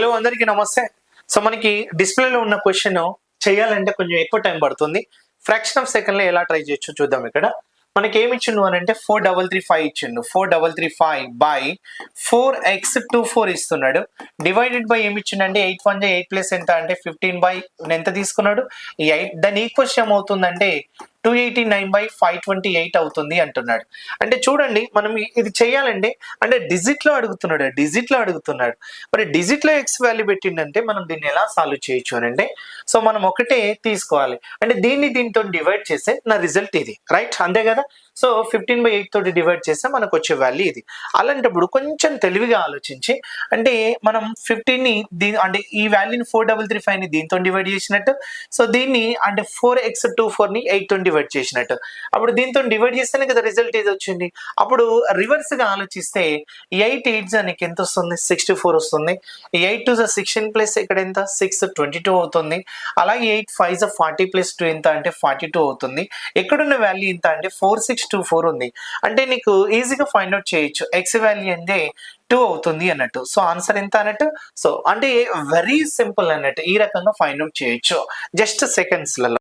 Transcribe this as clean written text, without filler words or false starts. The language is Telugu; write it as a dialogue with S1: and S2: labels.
S1: హలో అందరికీ నమస్తే. సో మనకి డిస్ప్లేలో ఉన్న క్వశ్చన్ చేయాలంటే కొంచెం ఎక్కువ టైం పడుతుంది. ఫ్రాక్షన్ ఆఫ్ సెకండ్ లో ఎలా ట్రై చేయొచ్చు చూద్దాం. ఇక్కడ మనకి ఏమి ఇచ్చిండు అని అంటే 4335 ఇచ్చిండు. 4335 బై 4x24 ఇస్తున్నాడు. డివైడెడ్ బై ఏమి ఇచ్చిండు అంటే 8 1 8 ప్లస్ ఎంత అంటే 15 బై ఎంత తీసుకున్నాడు 8. దాని ఈక్వేషన్ ఏమవుతుందంటే 289 బై 528 అవుతుంది అంటున్నాడు. అంటే చూడండి మనం ఇది చేయాలంటే అంటే డిజిట్ లో అడుగుతున్నాడు. మరి డిజిట్ లో ఎక్స్ వాల్యూ పెట్టిండంటే మనం దీన్ని ఎలా సాల్వ్ చేయొచ్చు అని అంటే సో మనం ఒకటే తీసుకోవాలి. అంటే దీన్ని దీంతో డివైడ్ చేస్తే నా రిజల్ట్ ఇది, రైట్? అంతే కదా. సో 15 బై 8 తోటి డివైడ్ చేస్తే మనకు వచ్చే వాల్యూ ఇది. అలాంటప్పుడు కొంచెం తెలివిగా ఆలోచించి అంటే మనం 15 ని అంటే ఈ వాల్యూని 4335 ని దీంతో డివైడ్ చేసినట్టు, సో దీన్ని అంటే 4x24 ని 8 తో డివైడ్ చేసినట్టు, అప్పుడు దీంతో డివైడ్ చేస్తేనే కదా రిజల్ట్ ఇది వచ్చింది. అప్పుడు రివర్స్ గా ఆలోచిస్తే 8 8 నీకు ఎంత వస్తుంది 64 వస్తుంది. 8 2 16 ప్లస్ ఇక్కడ ఎంత 6 22 అవుతుంది. అలాగే 8 5 40 ప్లస్ 2 ఎంత అంటే 42 అవుతుంది. ఎక్కడున్న వాల్యూ ఎంత అంటే 4624 ఉంది. అంటే నీకు ఈజీగా ఫైండ్ అవుట్ చేయొచ్చు ఎక్స్ వాల్యూ అంటే 2 అవుతుంది అన్నట్టు. సో ఆన్సర్ ఎంత అన్నట్టు. సో అంటే వెరీ సింపుల్ అన్నట్టు ఈ రకంగా ఫైండ్ అవుట్ చేయొచ్చు జస్ట్ సెకండ్స్ లలో.